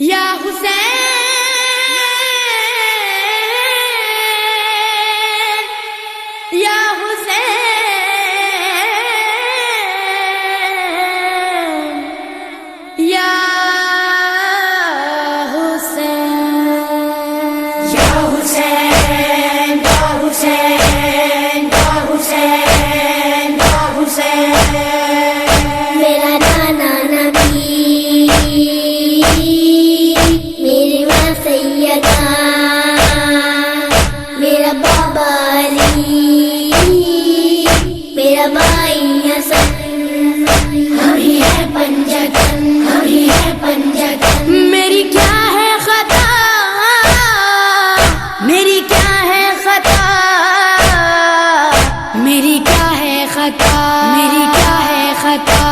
یا حسین یا حسین یا حسین یا حسین یا حسین یا حسین یا حسین میرا نانا نبی میری ماں سیدہ میرا بابا علی میرا بھائی حسن ہم ہی ہے پنجتن ہم ہی ہے پنجتن میری کیا ہے خطا میری کیا ہے خطا میری کیا ہے خطا میری کیا ہے خطا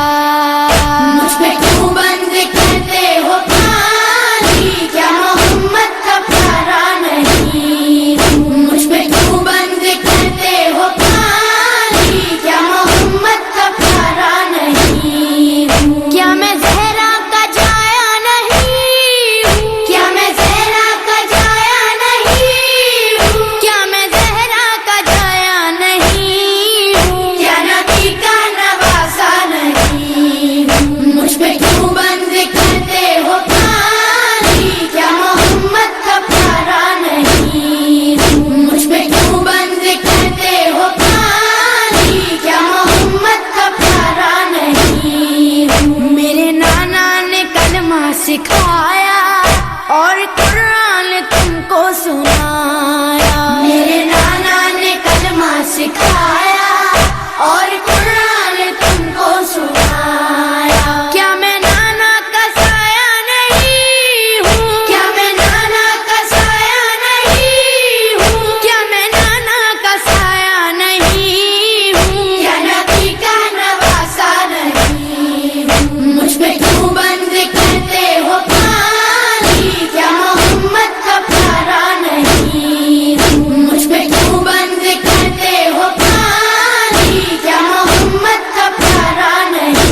مجھ پہ کیوں بند کرتے ہو پانی کیا محمد کا پیارا نہیں مجھ پہ کیوں بند کرتے ہو پانی کیا محمد کا پیارا نہیں کیا میں زہرا کا جایا نہیں کیا میں زہرا کا جایا نہیں کیا میں زہرا کا جایا نہیں کیا نبی کا نواسا نہیں مجھ پہ کیوں بند کرتے ہو پانی کیا محمد کا پیارا نہیں مجھ پہ کیوں بند کرتے ہو پانی کیا محمد کا پیارا نہیں میرے نانا نے کلمہ سکھایا اور قرآن تم کو سنایا میرے نانا نے کلمہ سکھایا اور قرآن تم کو سنایا کیا میں نانا کا سایہ نہیں ہوں کیا میں نانا کا سایہ نہیں ہوں کیا میں نانا کا سایہ نہیں ہوں کیا نبی کا نواسا نہیں مجھ پہ کیوں بند کرتے ہو پانی کیا محمد کا پیارا نہیں مجھ پہ کیوں بند کرتے ہو پانی کیا محمد کا پیارا نہیں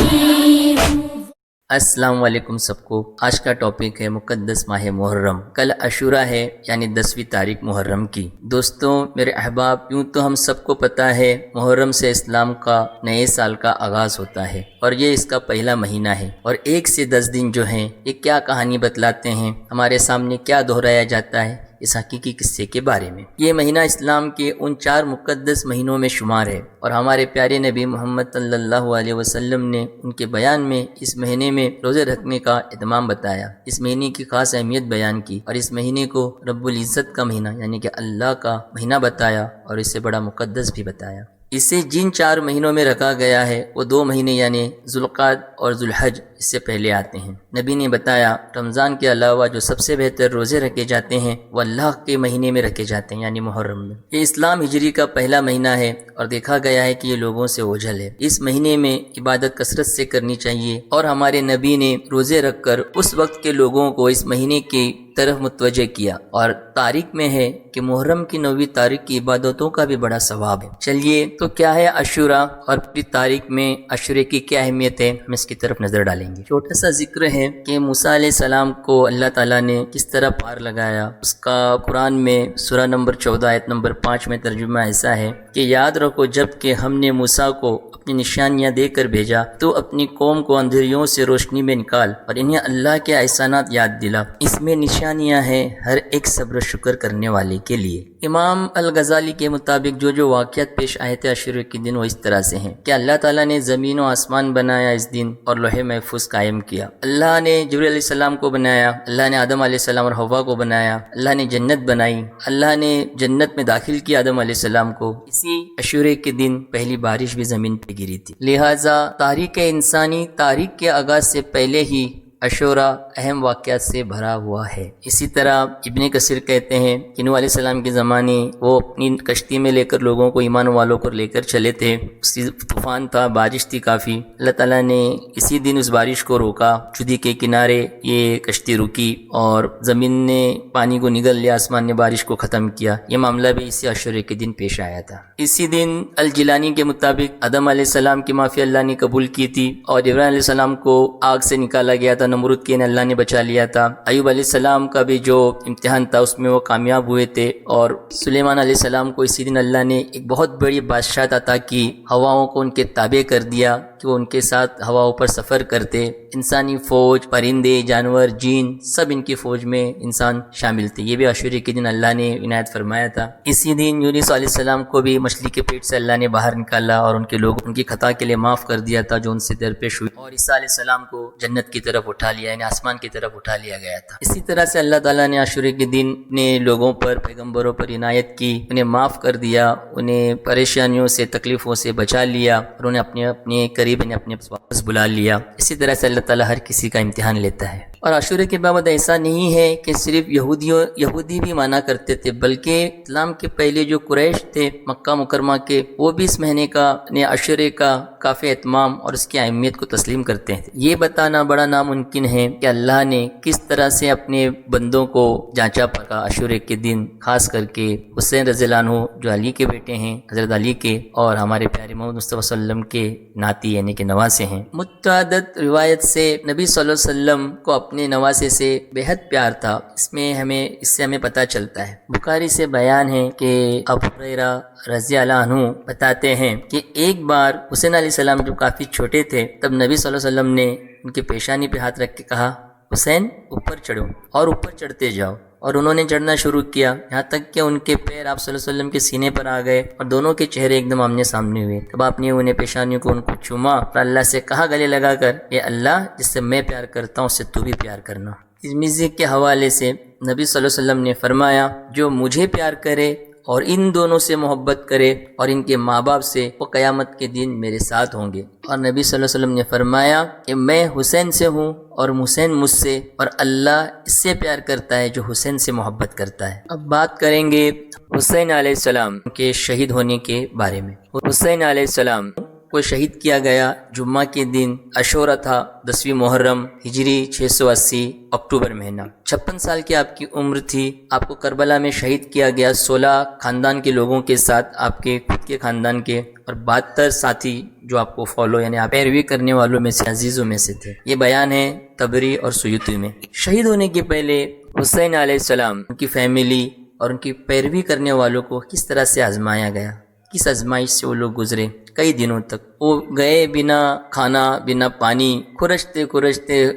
السلام علیکم سب کو۔ آج کا ٹاپک ہے مقدس ماہ محرم۔ کل عاشورہ ہے یعنی 10ویں تاریخ محرم کی۔ دوستوں میرے احباب، یوں تو ہم سب کو پتہ ہے محرم سے اسلام کا نئے سال کا آغاز ہوتا ہے اور یہ اس کا پہلا مہینہ ہے، اور 1 سے 10 دن جو ہیں یہ کیا کہانی بتلاتے ہیں، ہمارے سامنے کیا دہرایا جاتا ہے اس حقیقی قصے کے بارے میں۔ یہ مہینہ اسلام کے ان 4 مقدس مہینوں میں شمار ہے، اور ہمارے پیارے نبی محمد صلی اللہ علیہ وسلم نے ان کے بیان میں اس مہینے میں روزے رکھنے کا اہتمام بتایا، اس مہینے کی خاص اہمیت بیان کی، اور اس مہینے کو رب العزت کا مہینہ یعنی کہ اللہ کا مہینہ بتایا، اور اس سے بڑا مقدس بھی بتایا۔ اسے جن 4 مہینوں میں رکھا گیا ہے وہ 2 مہینے یعنی ذوالقعدہ اور ذوالحج اس سے پہلے آتے ہیں۔ نبی نے بتایا رمضان کے علاوہ جو سب سے بہتر روزے رکھے جاتے ہیں وہ اللہ کے مہینے میں رکھے جاتے ہیں یعنی محرم میں۔ یہ اسلام ہجری کا پہلا مہینہ ہے، اور دیکھا گیا ہے کہ یہ لوگوں سے اوجھل ہے۔ اس مہینے میں عبادت کثرت سے کرنی چاہیے، اور ہمارے نبی نے روزے رکھ کر اس وقت کے لوگوں کو اس مہینے کی طرف متوجہ کیا، اور تاریخ میں ہے کہ محرم کی 9ویں تاریخ کی عبادتوں کا بھی بڑا ثواب ہے۔ چلیے تو کیا ہے عاشورہ، اور پھر تاریخ میں عاشورے کی کیا اہمیت ہے ہم اس کی طرف نظر ڈالیں گے۔ چھوٹا سا ذکر ہے کہ موسیٰ علیہ السلام کو اللہ تعالیٰ نے کس طرح پار لگایا، اس کا قرآن میں سورہ نمبر 14 آیت نمبر 5 میں ترجمہ ایسا ہے کہ یاد رکھو جب کہ ہم نے موسیٰ کو اپنی نشانیاں دے کر بھیجا تو اپنی قوم کو اندھیریوں سے روشنی میں نکال، اور انہیں اللہ کے احسانات یاد دلا، اس میں نشانیاں ہیں ہر ایک صبر و شکر کرنے والے کے لیے۔ امام الغزالی کے مطابق جو واقعات پیش آئے تھے عاشورے کے دن وہ اس طرح سے ہیں کہ اللہ تعالیٰ نے زمین و آسمان بنایا اس دن، اور لوح محفوظ قائم کیا۔ اللہ نے جبریل علیہ السلام کو بنایا، اللہ نے آدم علیہ السلام اور حوا کو بنایا، اللہ نے جنت بنائی، اللہ نے جنت میں داخل کیا آدم علیہ السلام کو۔ اسی عاشورے کے دن پہلی بارش بھی زمین پہ گری تھی، لہٰذا تاریخ انسانی تاریخ کے آغاز سے پہلے ہی عاشورہ اہم واقعات سے بھرا ہوا ہے۔ اسی طرح ابن کثیر کہتے ہیں کہ نوح علیہ السلام کے زمانے وہ اپنی کشتی میں لے کر لوگوں کو، ایمان والوں کو لے کر چلے تھے، طوفان تھا، بارش تھی کافی، اللہ تعالیٰ نے اسی دن اس بارش کو روکا، چودی کے کنارے یہ کشتی رکی اور زمین نے پانی کو نگل لیا، آسمان نے بارش کو ختم کیا۔ یہ معاملہ بھی اسی عاشورے کے دن پیش آیا تھا۔ اسی دن الجیلانی کے مطابق آدم علیہ السلام کی معافی اللہ نے قبول کی تھی، اور ابراہیم علیہ السلام کو آگ سے نکالا گیا تھا نمرود کے اللہ نے بچا لیا تھا. ایوب علیہ السلام کا بھی جو امتحان تھا اس میں وہ کامیاب ہوئے تھے. اور سلیمان علیہ السلام کو اسی دن اللہ نے ایک بہت بڑی بادشاہت عطا کی، ہواؤں کو ان کے تابع کر دیا کہ وہ ان کے ساتھ ہواؤں پر سفر کرتے. انسانی فوج، پرندے، جانور، جین، سب ان کی فوج میں انسان شامل تھے. یہ بھی عاشورے کے دن اللہ نے عنایت فرمایا تھا. اسی دن یونس علیہ السلام کو بھی مچھلی کے پیٹ سے اللہ نے باہر نکالا اور ان کے لوگ ان کی خطا کے لیے معاف کر دیا تھا جو ان سے درپیش ہوئی. اور عیسیٰ علیہ السلام کو جنت کی طرف اٹھا لیا، یعنی آسمان کی طرف اٹھا لیا گیا تھا. اسی طرح سے اللہ تعالیٰ نے عاشورے کے دن نے لوگوں پر، پیغمبروں پر عنایت کی، انہیں معاف کر دیا، انہیں پریشانیوں سے، تکلیفوں سے بچا لیا اور انہیں اپنے قریب اپنے واپس بلا لیا. اسی طرح سے اللہ تعالیٰ ہر کسی کا امتحان لیتا ہے. اور عاشورے کے بابت ایسا نہیں ہے کہ صرف یہودی بھی مانا کرتے تھے، بلکہ اسلام کے پہلے جو قریش تھے مکہ مکرمہ کے، وہ بھی اس مہینے کا عاشورے کا کافی اہتمام اور اس کی اہمیت کو تسلیم کرتے ہیں. یہ بتانا بڑا ناممکن ہے کہ اللہ نے کس طرح سے اپنے بندوں کو جانچا پرکھا عاشورے کے دن، خاص کر کے حسین رضی اللہ عنہ جو علی کے بیٹے ہیں، حضرت علی کے، اور ہمارے پیارے محمد مصطفیٰ صلی اللہ علیہ وسلم کے ناتی یعنی کہ نواسے ہیں. متعدد روایت سے نبی صلی اللہ علیہ وسلم کو اپنے نواسے سے بے حد پیار تھا. اس سے ہمیں پتہ چلتا ہے. بخاری سے بیان ہے کہ ابو ہریرہ رضی اللہ عنہ بتاتے ہیں کہ ایک بار حسین علیہ السلام جب کافی چھوٹے تھے تب نبی صلی اللہ علیہ وسلم نے ان کی پیشانی پہ ہاتھ رکھ کے کہا، حسین اوپر چڑھو، اور اوپر چڑھتے جاؤ. اور انہوں نے چڑھنا شروع کیا، یہاں تک کہ ان کے پیر آپ صلی اللہ علیہ وسلم کے سینے پر آ گئے اور دونوں کے چہرے ایک دم آمنے سامنے ہوئے. تب آپ نے انہیں پیشانیوں کو ان کو چوما اور اللہ سے کہا گلے لگا کر، اے اللہ جس سے میں پیار کرتا ہوں اس سے تو بھی پیار کرنا. ترمذی کے حوالے سے نبی صلی اللہ علیہ وسلم نے فرمایا، جو مجھے پیار کرے اور ان دونوں سے محبت کرے اور ان کے ماں باپ سے، وہ قیامت کے دن میرے ساتھ ہوں گے. اور نبی صلی اللہ علیہ وسلم نے فرمایا کہ میں حسین سے ہوں اور حسین مجھ سے، اور اللہ اس سے پیار کرتا ہے جو حسین سے محبت کرتا ہے. اب بات کریں گے حسین علیہ السلام کے شہید ہونے کے بارے میں. حسین علیہ السلام کو شہید کیا گیا جمعہ کے دن، عاشورہ تھا 10ویں محرم ہجری 680 اکتوبر مہینہ. 56 سال کی آپ کی عمر تھی. آپ کو کربلا میں شہید کیا گیا 16 خاندان کے لوگوں کے ساتھ، آپ کے خود کے خاندان کے، اور 72 ساتھی جو آپ کو فالو یعنی آپ پیروی کرنے والوں میں سے، عزیزوں میں سے تھے. یہ بیان ہے طبری اور سیوطی میں. شہید ہونے کے پہلے حسین علیہ السلام، ان کی فیملی اور ان کی پیروی کرنے والوں کو کس طرح سے آزمایا گیا، کس آزمائش سے وہ لوگ گزرے. کئی دنوں تک وہ گئے بنا کھانا بنا پانی، کھرچتے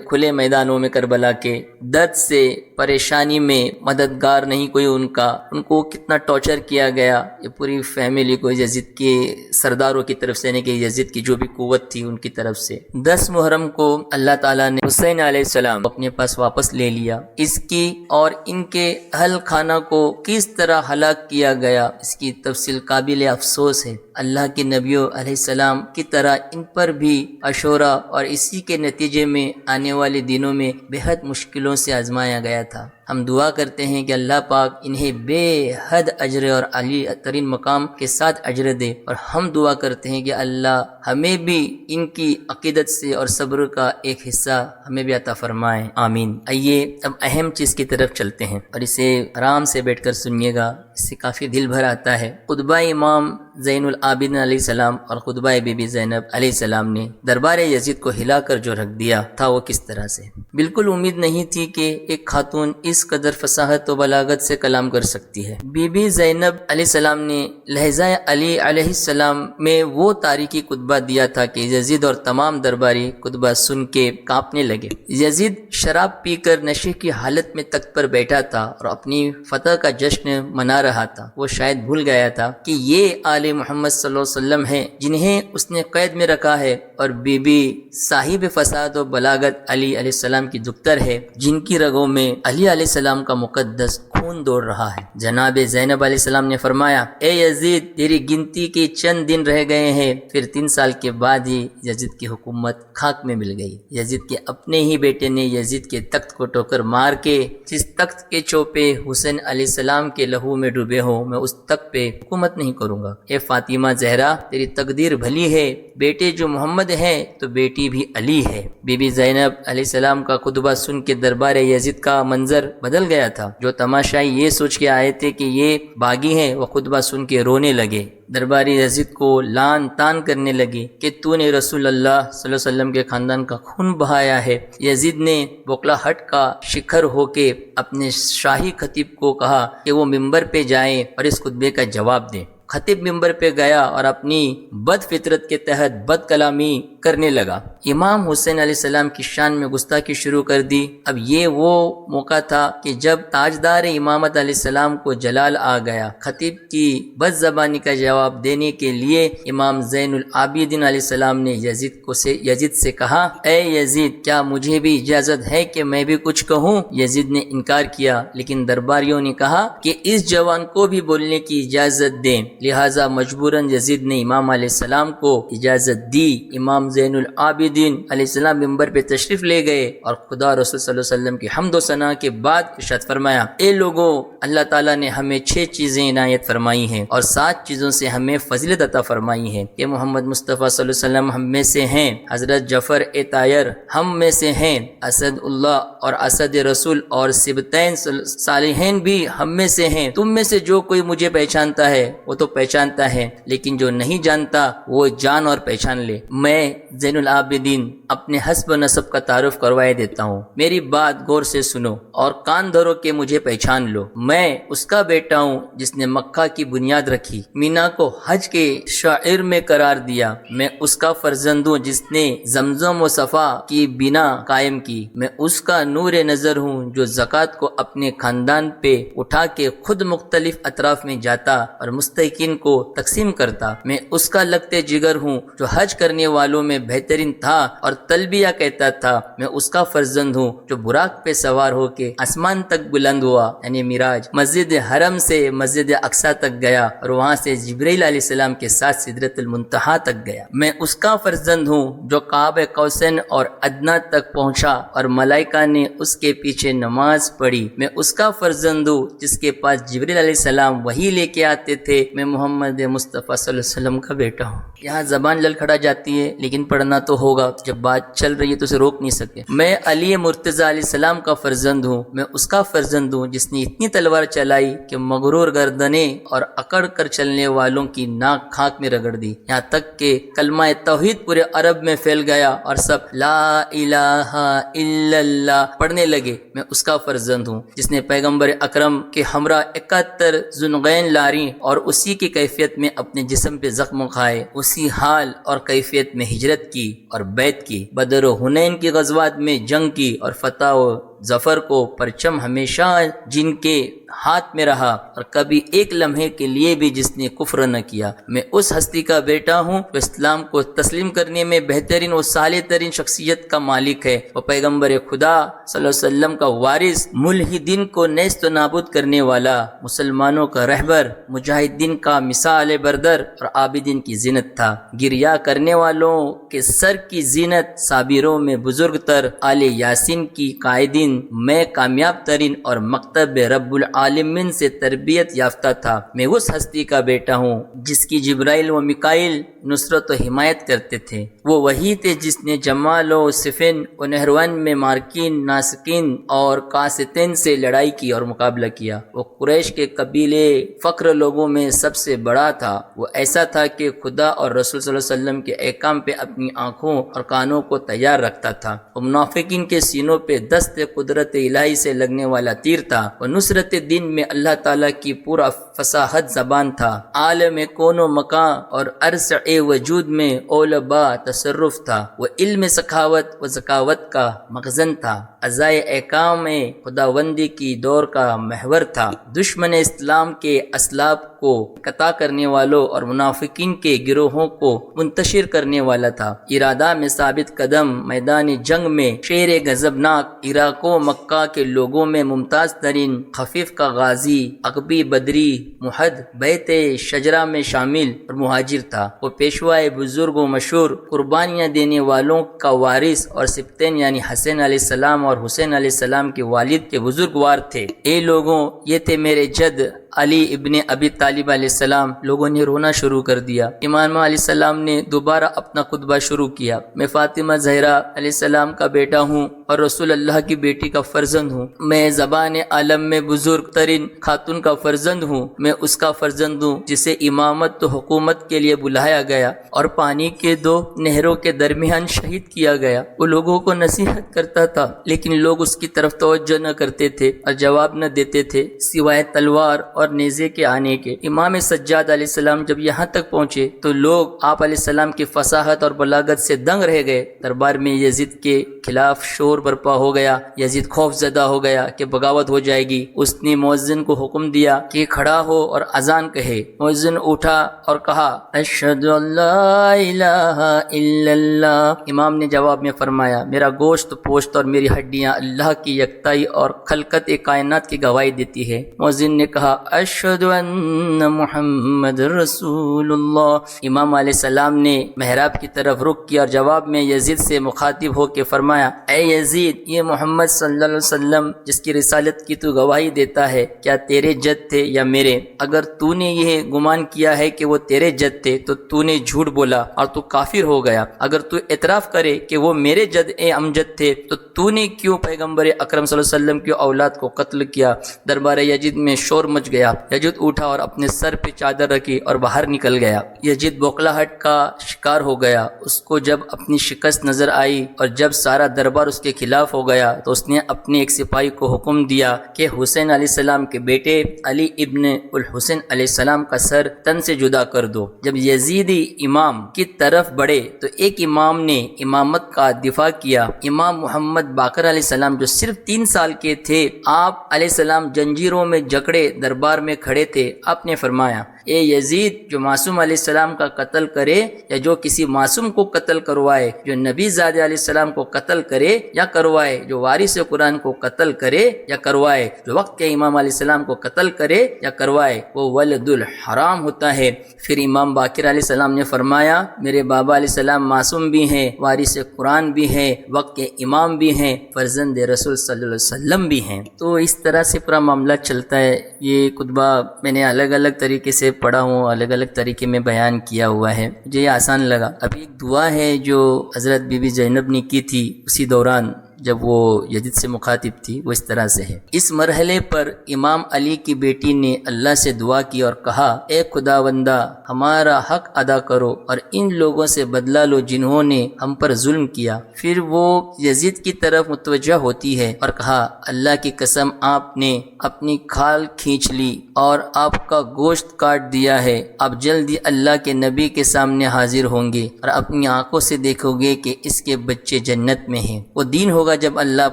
کھلے میدانوں میں کربلا کے، درد سے پریشانی میں مددگار نہیں کوئی ان کا. ان کو کتنا ٹارچر کیا گیا. یہ پوری فیملی کو یزید کے سرداروں کی طرف سے، یعنی کہ یزید کی جو بھی قوت تھی ان کی طرف سے. 10 محرم کو اللہ تعالیٰ نے حسین علیہ السلام اپنے پاس واپس لے لیا. اس کی اور ان کے اہل خانہ کو کس طرح ہلاک کیا گیا اس کی تفصیل قابل افسوس ہے. اللہ کے نبیوں علیہ السلام کی طرح ان پر بھی عاشورہ اور اسی کے نتیجے میں آنے والے دنوں میں بے حد مشکلوں سے آزمایا گیا تھا. ہم دعا کرتے ہیں کہ اللہ پاک انہیں بے حد اجر اور عالی ترین مقام کے ساتھ اجر دے، اور ہم دعا کرتے ہیں کہ اللہ ہمیں بھی ان کی عقیدت سے اور صبر کا ایک حصہ ہمیں بھی عطا فرمائے، آمین. آئیے اب اہم چیز کی طرف چلتے ہیں اور اسے آرام سے بیٹھ کر سنیے گا، اس سے کافی دل بھر آتا ہے. خطبہ امام زین العابدین علیہ السلام اور خطبہ بی بی زینب علیہ السلام نے دربار یزید کو ہلا کر جو رکھ دیا تھا وہ کس طرح سے. بالکل امید نہیں تھی کہ ایک خاتون اس قدر فصاحت و بلاغت سے کلام کر سکتی ہے. بی بی زینب علیہ السلام نے لہجہ علی علیہ السلام میں وہ تاریخی خطبہ دیا تھا کہ یزید اور تمام درباری خطبہ سن کے کانپنے لگے. یزید شراب پی کر نشے کی حالت میں تخت پر بیٹھا تھا اور اپنی فتح کا جشن منا رہا تھا. وہ شاید بھول گیا تھا کہ یہ آل محمد صلی اللہ علیہ وسلم ہیں جنہیں اس نے قید میں رکھا ہے، اور بی بی صاحب فساد و بلاغت علی علیہ السلام کی دختر ہے جن کی رگوں میں علی علیہ السلام کا مقدس خون دوڑ رہا ہے. جناب زینب علیہ السلام نے فرمایا، اے یزید تیری گنتی کے چند دن رہ گئے ہیں. پھر 3 سال کے بعد ہی یزید کی حکومت خاک میں مل گئی. یزید کے اپنے ہی بیٹے نے یزید کے تخت کو ٹوکر مار کے، جس تخت کے چوپے حسین علیہ السلام کے لہو میں ڈوبے ہوں میں اس تخت پہ حکومت نہیں کروں گا. اے فاطمہ زہرا تیری تقدیر بھلی ہے، بیٹے جو محمد ہے تو بیٹی بھی علی ہے. بی بی زینب علیہ السلام کا خطبہ سن کے دربار یزید کا منظر بدل گیا تھا. جو تماشا بادشاہ یہ سوچ کے آئے تھے کہ یہ باغی ہیں، وہ خطبہ سن کے رونے لگے، درباری یزید کو لان تان کرنے لگے کہ تو نے رسول اللہ صلی اللہ علیہ وسلم کے خاندان کا خون بہایا ہے۔ یزید نے بوکلا ہٹ کا شکھر ہو کے اپنے شاہی خطیب کو کہا کہ وہ ممبر پہ جائیں اور اس خطبے کا جواب دیں۔ خطیب ممبر پہ گیا اور اپنی بد فطرت کے تحت بد کلامی کرنے لگا، امام حسین علیہ السلام کی شان میں گستاخی شروع کر دی۔ اب یہ وہ موقع تھا کہ جب تاجدار امامت علیہ السلام کو جلال آ گیا۔ خطیب کی بد زبانی کا جواب دینے کے لیے امام زین العابدین علیہ السلام نے یزید سے کہا، اے یزید، کیا مجھے بھی اجازت ہے کہ میں بھی کچھ کہوں؟ یزید نے انکار کیا، لیکن درباریوں نے کہا کہ اس جوان کو بھی بولنے کی اجازت دیں، لہٰذا مجبوراً یزید نے امام علیہ السلام کو اجازت دی۔ امام زین العابدین علیہ السلام ممبر پہ تشریف لے گئے اور خدا رسول صلی اللہ علیہ وسلم کی حمد و ثنا کے بعد ارشاد فرمایا، اے لوگو، اللہ تعالیٰ نے ہمیں 6 چیزیں عنایت فرمائی ہیں اور 7 چیزوں سے ہمیں فضیلت عطا فرمائی ہے کہ محمد مصطفیٰ صلی اللہ علیہ وسلم ہم میں سے ہیں، حضرت جعفر طاہر ہم میں سے ہیں، اسد اللہ اور اسد رسول اور سبتین صالحین بھی ہم میں سے ہیں۔ تم میں سے جو کوئی مجھے پہچانتا ہے وہ تو پہچانتا ہے، لیکن جو نہیں جانتا وہ جان اور پہچان لے۔ میں زین العابدین اپنے حسب و نسب کا تعارف کروائے دیتا ہوں، میری بات غور سے سنو اور کان دھرو کے مجھے پہچان لو۔ میں اس کا بیٹا ہوں جس نے مکہ کی بنیاد رکھی، مینا کو حج کے شاعر میں قرار دیا۔ میں اس کا فرزند ہوں جس نے زمزم و صفا کی بنا قائم کی۔ میں اس کا نور نظر ہوں جو زکوٰۃ کو اپنے خاندان پہ اٹھا کے خود مختلف اطراف میں جاتا اور مستحقین کو تقسیم کرتا۔ میں اس کا لگتے جگر ہوں جو حج کرنے والوں میں بہترین تھا اور تلبیہ کہتا تھا۔ میں اس کا فرزند ہوں جو براق پہ سوار ہو کے آسمان تک بلند ہوا، یعنی معراج، مسجد حرم سے مسجد اقصیٰ تک گیا اور وہاں سے جبرائیل علیہ السلام کے ساتھ سدرۃ المنتہا تک گیا۔ میں اس کا فرزند ہوں جو قاب قوسین اور ادنیٰ تک پہنچا اور ملائکہ نے اس کے پیچھے نماز پڑھی۔ میں اس کا فرزند ہوں جس کے پاس جبرائیل علیہ السلام وحی لے کے آتے تھے۔ میں محمد مصطفیٰ صلی اللہ علیہ وسلم کا بیٹا ہوں۔ یہاں زبان لڑکھڑا جاتی ہے لیکن پڑھنا تو ہوگا، جب بات چل رہی ہے تو اسے روک نہیں سکتے۔ میں علی مرتضیٰ علیہ السلام کا فرزند ہوں۔ میں اس کا فرزند ہوں جس نے اتنی تلوار چلائی کہ مغرور گردنیں اور اکڑ کر چلنے والوں کی ناک خاک میں رگڑ دی، یہاں تک کہ کلمہ توحید پورے عرب میں پھیل گیا اور سب لا الہ الا اللہ پڑھنے لگے۔ میں اس کا فرزند ہوں جس نے پیغمبر اکرم کے ہمراہ 71 ذوالنورین لاری اور اسی کی کیفیت میں اپنے جسم پہ زخم کھائے، اسی حال اور کیفیت میں ہجرت کی اور بیعت کی، بدر و حنین کی غزوات میں جنگ کی اور فتح و ظفر کو پرچم ہمیشہ جن کے ہاتھ میں رہا اور کبھی ایک لمحے کے لیے بھی جس نے کفر نہ کیا۔ میں اس ہستی کا بیٹا ہوں جو اسلام کو تسلیم کرنے میں بہترین و صالح ترین شخصیت کا مالک ہے۔ وہ پیغمبر خدا صلی اللہ علیہ وسلم کا وارث، ملحدین کو نیست و نابود کرنے والا، مسلمانوں کا رہبر، مجاہدین کا مثال بردر اور عابدین کی زینت تھا۔ گریا کرنے والوں کے سر کی زینت، صابروں میں بزرگ تر، آل یاسین کی قائدین میں کامیاب ترین اور مکتب رب العالمین سے تربیت یافتہ تھا۔ میں اس ہستی کا بیٹا ہوں جس کی جبرائیل و میکائیل نصرت و حمایت کرتے تھے۔ وہ وہی تھے جس نے جمال و صفین و نہروان میں مارکین، ناسکین اور قاسطین سے لڑائی کی اور مقابلہ کیا۔ وہ قریش کے قبیلے فقر لوگوں میں سب سے بڑا تھا۔ وہ ایسا تھا کہ خدا اور رسول صلی اللہ علیہ وسلم کے احکام پہ اپنی آنکھوں اور کانوں کو تیار رکھتا تھا۔ وہ منافقین کے سینوں پہ دست قدرت الہی سے لگنے والا تیر تھا۔ وہ نصرت دین میں اللہ تعالیٰ کی پورا فصاحت زبان تھا۔ عالم کون و مکان اور عرص وجود میں اولبا تصرف تھا۔ وہ علم سخاوت و ذکاوت کا مخزن تھا۔ ازائے احکام خداوندی کی دور کا محور تھا۔ دشمن اسلام کے اسلاب کو قطع کرنے والوں اور منافقین کے گروہوں کو منتشر کرنے والا تھا۔ ارادہ میں ثابت قدم، میدان جنگ میں شیر غضبناک، عراق و مکہ کے لوگوں میں ممتاز ترین، خفیف کا غازی، عقبی بدری، محد بیت شجرہ میں شامل اور مہاجر تھا۔ وہ پیشوائے بزرگ و مشہور، قربانیاں دینے والوں کا وارث اور سبتین یعنی حسین علیہ السلام اور حسین علیہ السلام کے والد کے بزرگوار تھے۔ اے لوگوں، یہ تھے میرے جد علی ابن ابی طالب علیہ السلام لوگوں نے رونا شروع کر دیا۔ امام علیہ السلام نے دوبارہ اپنا خطبہ شروع کیا۔ میں فاطمہ زہرا علیہ السلام کا بیٹا ہوں اور رسول اللہ کی بیٹی کا فرزند ہوں۔ میں زبان عالم میں بزرگ ترین خاتون کا فرزند ہوں۔ میں اس کا فرزند ہوں جسے امامت تو حکومت کے لیے بلایا گیا اور پانی کے 2 نہروں کے درمیان شہید کیا گیا۔ وہ لوگوں کو نصیحت کرتا تھا لیکن لوگ اس کی طرف توجہ نہ کرتے تھے اور جواب نہ دیتے تھے سوائے تلوار اور نیزے کے آنے کے۔ امام سجاد علیہ السلام جب یہاں تک پہنچے تو لوگ آپ علیہ السلام کی فصاحت اور بلاغت سے دنگ رہ گئے۔ دربار میں یزید کے خلاف شور برپا ہو گیا۔ یزید خوف زدہ ہو گیا کہ بغاوت ہو جائے گی۔ اس نے مؤذن کو حکم دیا کہ کھڑا ہو اور اذان کہے۔ مؤذن اٹھا اور کہا اشہد ان لا الہ الا اللہ۔ امام نے جواب میں فرمایا میرا گوشت پوشت اور میری ہڈیاں اللہ کی یکتائی اور خلقت کائنات کی گواہی دیتی ہے۔ مؤذن نے کہا اشہد ان محمد رسول اللہ۔ امام علیہ السلام نے محراب کی طرف رخ کیا اور جواب میں یزید سے مخاطب ہو کے فرمایا اے یزید، یہ محمد صلی اللہ علیہ وسلم جس کی رسالت کی تو گواہی دیتا ہے کیا تیرے جد تھے یا میرے؟ اگر تو نے یہ گمان کیا ہے کہ وہ تیرے جد تھے تو تو نے جھوٹ بولا اور تو کافر ہو گیا۔ اگر تو اعتراف کرے کہ وہ میرے جد امجد تھے تو نے کیوں پیغمبر اکرم صلی اللہ علیہ وسلم کی اولاد کو قتل کیا؟ دربار یزید میں شور مچ گیا۔ یزید اٹھا اور اپنے سر پہ چادر رکھی اور باہر نکل گیا۔ یزید بوکھلاہٹ کا شکار ہو گیا۔ اس کو جب اپنی شکست نظر آئی اور جب سارا دربار اس کے خلاف ہو گیا تو اس نے اپنے ایک سپاہی کو حکم دیا کہ حسین علیہ السلام کے بیٹے علی ابن الحسین علیہ السلام کا سر تن سے جدا کر دو۔ جب یزیدی امام کی طرف بڑھے تو ایک امام نے امامت کا دفاع کیا۔ امام محمد باقر علیہ السلام جو صرف 3 سال کے تھے، آپ علیہ السلام زنجیروں میں جکڑے دربار میں کھڑے تھے۔ آپ نے فرمایا اے یزید، جو معصوم علیہ السلام کا قتل کرے یا جو کسی معصوم کو قتل کروائے، جو نبی زادہ علیہ السلام کو قتل کرے یا کروائے، جو وارث قرآن کو قتل کرے یا کروائے، جو وقت کے امام علیہ السلام کو قتل کرے یا کروائے، وہ ولد الحرام ہوتا ہے۔ پھر امام باقر علیہ السلام نے فرمایا میرے بابا علیہ السلام معصوم بھی ہیں، وارث قرآن بھی ہیں، وقت کے امام بھی ہیں، فرزند رسول صلی اللہ علیہ وسلم بھی ہیں۔ تو اس طرح سے پورا معاملہ چلتا ہے۔ یہ خطبہ میں نے الگ الگ طریقے سے پڑھا ہوں، الگ الگ طریقے میں بیان کیا ہوا ہے، مجھے یہ آسان لگا۔ ابھی ایک دعا ہے جو حضرت بی بی زینب نے کی تھی اسی دوران جب وہ یزید سے مخاطب تھی، وہ اس طرح سے ہے۔ اس مرحلے پر امام علی کی بیٹی نے اللہ سے دعا کی اور کہا اے خداوندہ، ہمارا حق ادا کرو اور ان لوگوں سے بدلہ لو جنہوں نے ہم پر ظلم کیا۔ پھر وہ یزید کی طرف متوجہ ہوتی ہے اور کہا اللہ کی قسم، آپ نے اپنی کھال کھینچ لی اور آپ کا گوشت کاٹ دیا ہے۔ آپ جلدی اللہ کے نبی کے سامنے حاضر ہوں گے اور اپنی آنکھوں سے دیکھو گے کہ اس کے بچے جنت میں ہیں۔ وہ دین ہوگا جب اللہ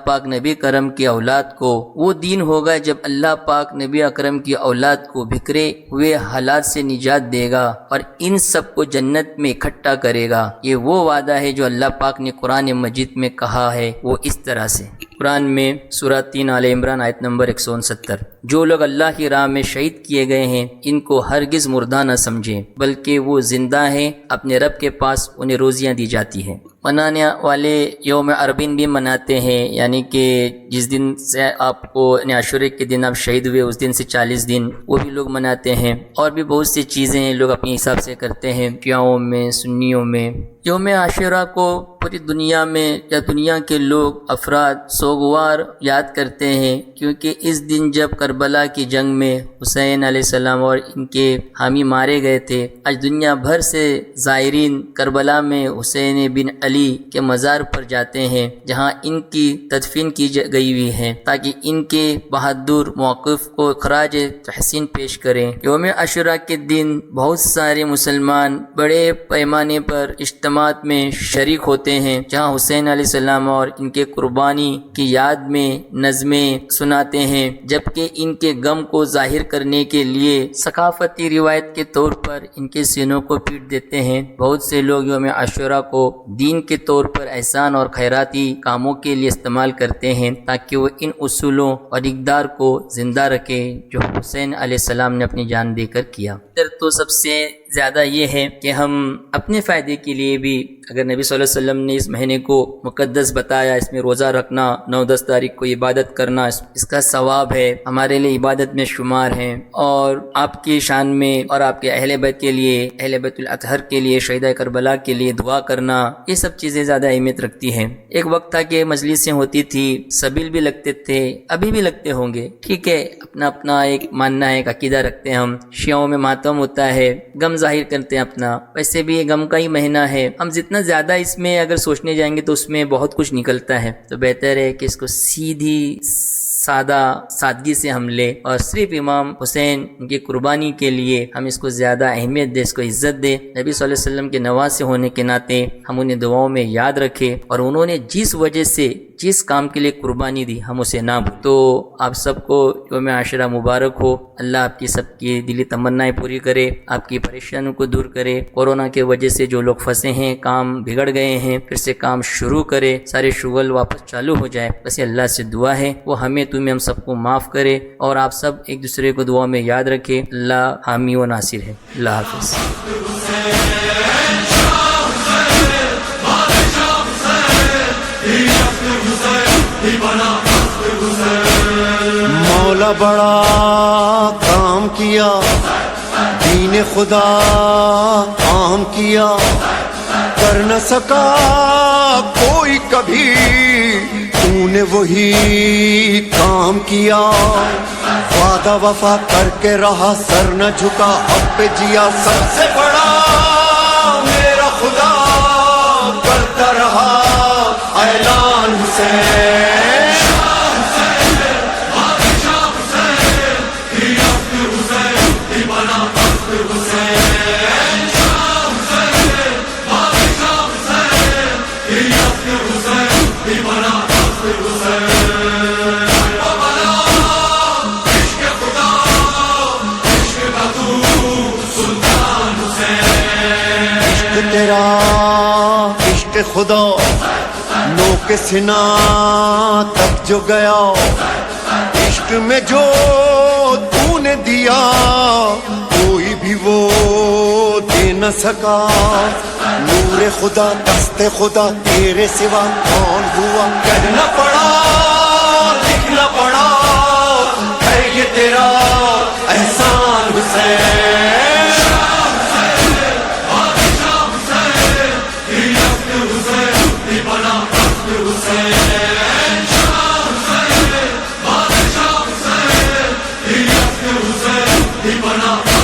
پاک نبی کرم کی اولاد کو، وہ دین ہوگا جب اللہ پاک نبی اکرم کی اولاد کو بکھرے ہوئے حالات سے نجات دے گا اور ان سب کو جنت میں اکٹھا کرے گا۔ یہ وہ وعدہ ہے جو اللہ پاک نے قرآن مجید میں کہا ہے، وہ اس طرح سے قرآن میں سورہ 3 آل عمران آیت نمبر 169، جو لوگ اللہ کی راہ میں شہید کیے گئے ہیں ان کو ہرگز مردہ نہ سمجھیں، بلکہ وہ زندہ ہیں، اپنے رب کے پاس انہیں روزیاں دی جاتی ہیں۔ منانے والے یوم عربین بھی مناتے ہیں، یعنی کہ جس دن سے آپ کو عاشورے کے دن آپ شہید ہوئے اس دن سے 40 دن وہ بھی لوگ مناتے ہیں، اور بھی بہت سی چیزیں لوگ اپنے حساب سے کرتے ہیں، شیعوں میں، سنیوں میں۔ یوم عاشورہ کو پوری دنیا میں یا دنیا کے لوگ افراد سوگوار یاد کرتے ہیں، کیونکہ اس دن جب کربلا کی جنگ میں حسین علیہ السلام اور ان کے حامی مارے گئے تھے، آج دنیا بھر سے زائرین کربلا میں حسین بن علی کے مزار پر جاتے ہیں، جہاں ان کی تدفین کی گئی ہوئی ہے، تاکہ ان کے بہادر موقف کو خراج تحسین پیش کریں۔ یوم عاشورہ کے دن بہت سارے مسلمان بڑے پیمانے پر اجتماعات میں شریک ہوتے ہیں، جہاں حسین علیہ السلام اور ان کے قربانی کی یاد میں نظمیں سناتے ہیں، جبکہ ان کے غم کو ظاہر کرنے کے لیے ثقافتی روایت کے طور پر ان کے سینوں کو پیٹ دیتے ہیں۔ بہت سے لوگ یوم عاشورہ کو دین کے طور پر احسان اور خیراتی کاموں کے لیے استعمال کرتے ہیں، تاکہ وہ ان اصولوں اور اقدار کو زندہ رکھیں جو حسین علیہ السلام نے اپنی جان دے کر کیا۔ تو سب سے زیادہ یہ ہے کہ ہم اپنے فائدے کے لیے بھی، اگر نبی صلی اللہ علیہ وسلم نے اس مہینے کو مقدس بتایا، اس میں روزہ رکھنا، 9-10 تاریخ کو عبادت کرنا، اس کا ثواب ہے، ہمارے لیے عبادت میں شمار ہے، اور آپ کی شان میں اور آپ کے اہل بیت کے لیے، اہل بیت الاطہر کے لیے، شہداء کربلا کے لیے دعا کرنا، یہ سب چیزیں زیادہ اہمیت رکھتی ہیں۔ ایک وقت تھا کہ مجلسیں ہوتی تھی، سبیل بھی لگتے تھے، ابھی بھی لگتے ہوں گے، ٹھیک ہے، اپنا اپنا ایک ماننا ہے، ایک عقیدہ رکھتے ہیں ہم۔ شیعوں میں ماتم ہوتا ہے، غم ظاہر کرتے ہیں اپنا، ویسے بھی یہ غم کا ہی مہینہ ہے، ہم جتنا زیادہ اس میں اگر سوچنے جائیں گے تو اس میں بہت کچھ نکلتا ہے، تو بہتر ہے کہ اس کو سیدھی سادگی سے ہم لیں، اور صرف امام حسین ان کی قربانی کے لیے ہم اس کو زیادہ اہمیت دیں، اس کو عزت دیں۔ نبی صلی اللہ علیہ وسلم کے نواسے ہونے کے ناطے ہم انہیں دعاؤں میں یاد رکھیں، اور انہوں نے جس وجہ سے جس کام کے لیے قربانی دی ہم اسے نہ بھولیں۔ تو آپ سب کو یوم عاشورہ مبارک ہو، اللہ آپ کی سب کی دلی تمنائیں پوری کرے، آپ کی پریشانیوں کو دور کرے، کورونا کی وجہ سے جو لوگ پھنسے ہیں، کام بگڑ گئے ہیں، پھر سے کام شروع کرے، سارے شغل واپس چالو ہو جائے، بس اللہ سے دعا ہے وہ ہمیں تمہیں ہم سب کو معاف کرے، اور آپ سب ایک دوسرے کو دعا میں یاد رکھے۔ اللہ حامی و ناصر ہے۔ اللہ حافظ۔ مولا بڑا کام کیا، دین خدا عام کیا، کر نہ سکا کوئی کبھی، تو نے وہی کام کیا، وعدہ وفا کر کے رہا، سر نہ جھکا، اب پہ جیا، سب سے بڑا میرا خدا کرتا رہا اعلان حسین۔ تیرا عشق خدا نو کے سنا تک جو گیا، عشق میں جو تو نے دیا کوئی بھی وہ دے نہ سکا، نور خدا دست خدا تیرے سوا کون ہوا، کہنا پڑا لکھنا پڑا، ہے یہ تیرا احسان حسین۔ Bana